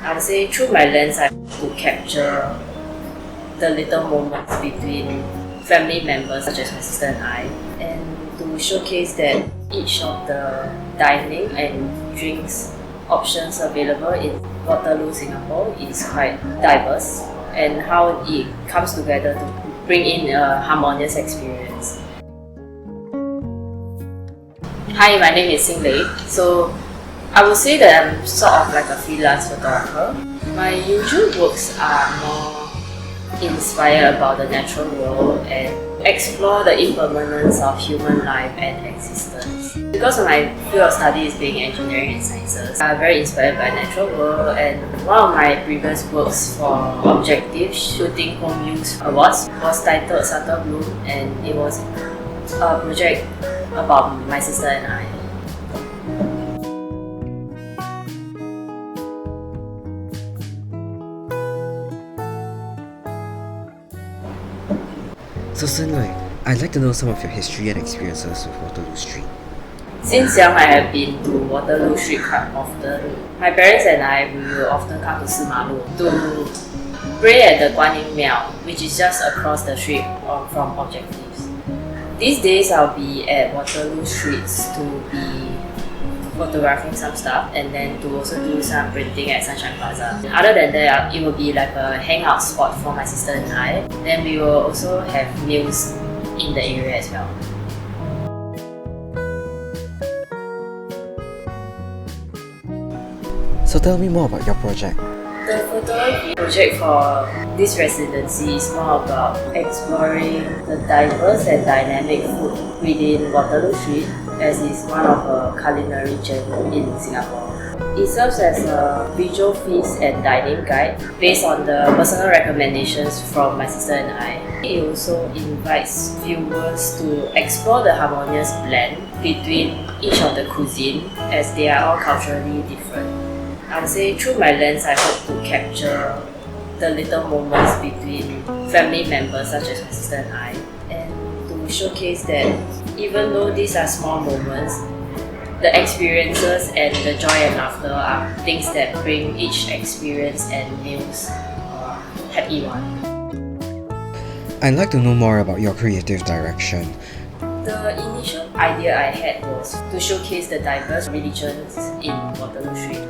I would say through my lens, I hope to capture the little moments between family members such as my sister and I, and to showcase that each of the dining and drinks options available in Waterloo, Singapore is quite diverse, and how it comes together to bring in a harmonious experience. Hi, my name is Xin Lui. So I would say that I'm sort of like a freelance photographer. My usual works are more inspired about the natural world and explore the impermanence of human life and existence. Because of my field of study is being engineering and sciences, I'm very inspired by natural world, and one of my previous works for Objectifs Shooting Home Use Awards was titled Subtle Bloom, and it was a project about my sister and I. So Xin Lui, I'd like to know some of your history and experiences with Waterloo Street. Since young, I have been to Waterloo Street quite often. My parents and I will often come to Lu to pray at the Guan Yin Miao, which is just across the street from Objectives. These days, I'll be at Waterloo Streets to be photographing some stuff, and then to also do some printing at Sunshine Plaza. Other than that, it will be like a hangout spot for my sister and I. Then we will also have meals in the area as well. So tell me more about your project. The photography project for this residency is more about exploring the diverse and dynamic food within Waterloo Street, as it's one of a culinary gem in Singapore. It serves as a visual feast and dining guide based on the personal recommendations from my sister and I. It also invites viewers to explore the harmonious blend between each of the cuisine, as they are all culturally different. I would say through my lens, I hope to capture the little moments between family members such as my sister and I, and to showcase that even though these are small moments, the experiences and the joy and laughter are things that bring each experience and meals a happy one. I'd like to know more about your creative direction. The initial idea I had was to showcase the diverse religions in Waterloo Street.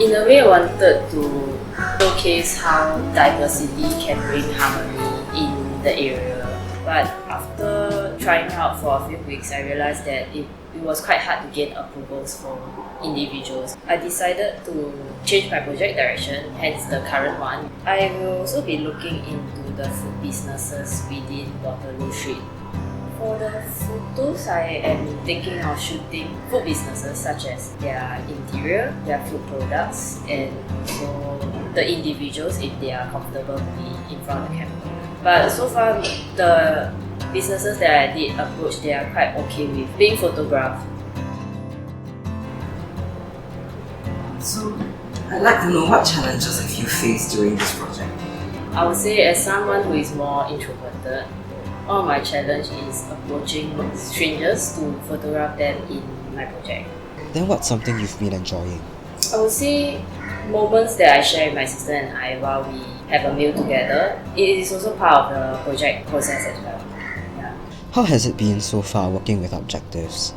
In a way, I wanted to showcase how diversity can bring harmony in the area. But after trying out for a few weeks, I realized that it was quite hard to get approvals from individuals. I decided to change my project direction, hence the current one. I will also be looking into the food businesses within Waterloo Street. For the photos, I am thinking of shooting food businesses such as their interior, their food products, and also the individuals if they are comfortable to be in front of the camera. But so far, the businesses that I did approach, they are quite okay with being photographed. So, I'd like to know what challenges have you faced during this project? I would say, as someone who is more introverted, one of my challenge is approaching strangers to photograph them in my project. Then what's something you've been enjoying? I would say moments that I share with my sister and I while we have a meal together. It is also part of the project process as well. Yeah. How has it been so far working with Objectives?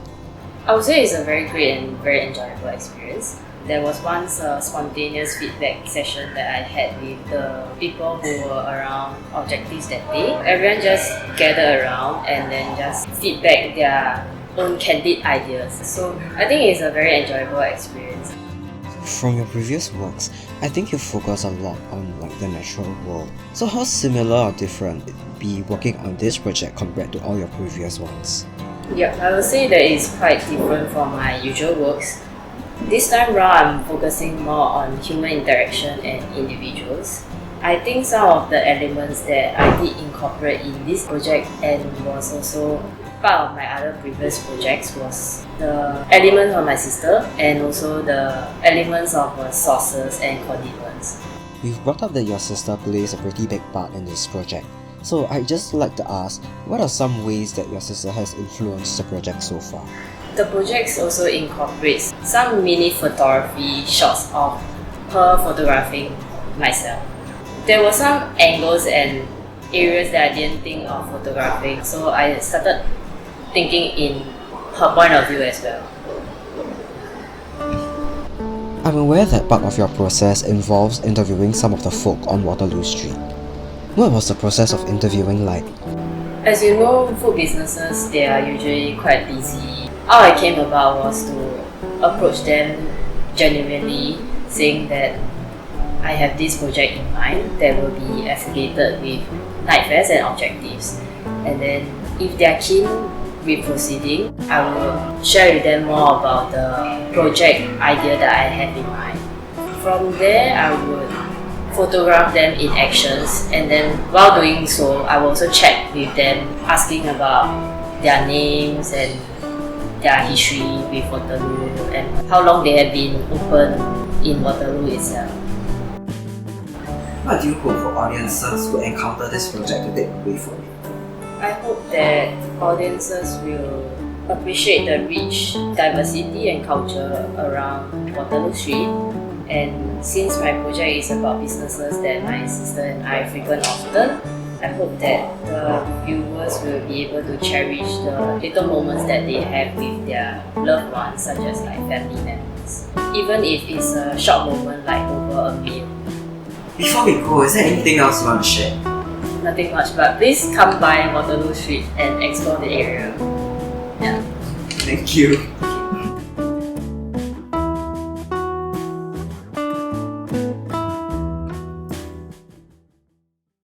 I would say it's a very great and very enjoyable experience. There was once a spontaneous feedback session that I had with the people who were around Objectives that day. Everyone just gathered around and then just feedback their own candid ideas. So I think it's a very enjoyable experience. From your previous works, I think you focus a lot on the natural world. So how similar or different would it be working on this project compared to all your previous ones? Yeah, I would say that it's quite different from my usual works. This time round, I'm focusing more on human interaction and individuals. I think some of the elements that I did incorporate in this project and was also part of my other previous projects was the elements of my sister and also the elements of sauces and condiments. You've brought up that your sister plays a pretty big part in this project. So I'd just like to ask, what are some ways that your sister has influenced the project so far? The project also incorporates some mini photography shots of her photographing myself. There were some angles and areas that I didn't think of photographing, so I started thinking in her point of view as well. I'm aware that part of your process involves interviewing some of the folk on Waterloo Street. What was the process of interviewing like? As you know, food businesses, they are usually quite busy. How I came about was to approach them genuinely, saying that I have this project in mind that will be affiliated with night fairs and objectives. And then if they are keen with proceeding, I will share with them more about the project idea that I have in mind. From there, I would photograph them in actions, and then while doing so, I will also chat with them, asking about their names and their history with Waterloo and how long they have been open in Waterloo itself. What do you hope for audiences who encounter this project to take away from it? I hope that audiences will appreciate the rich diversity and culture around Waterloo Street. And since my project is about businesses that my sister and I frequent often, I hope that the viewers will be able to cherish the little moments that they have with their loved ones, such as like family members. Even if it's a short moment like over a meal. Before we go, is there anything else you want to share? Nothing much, but please come by Waterloo Street and explore the area. Yeah. Thank you.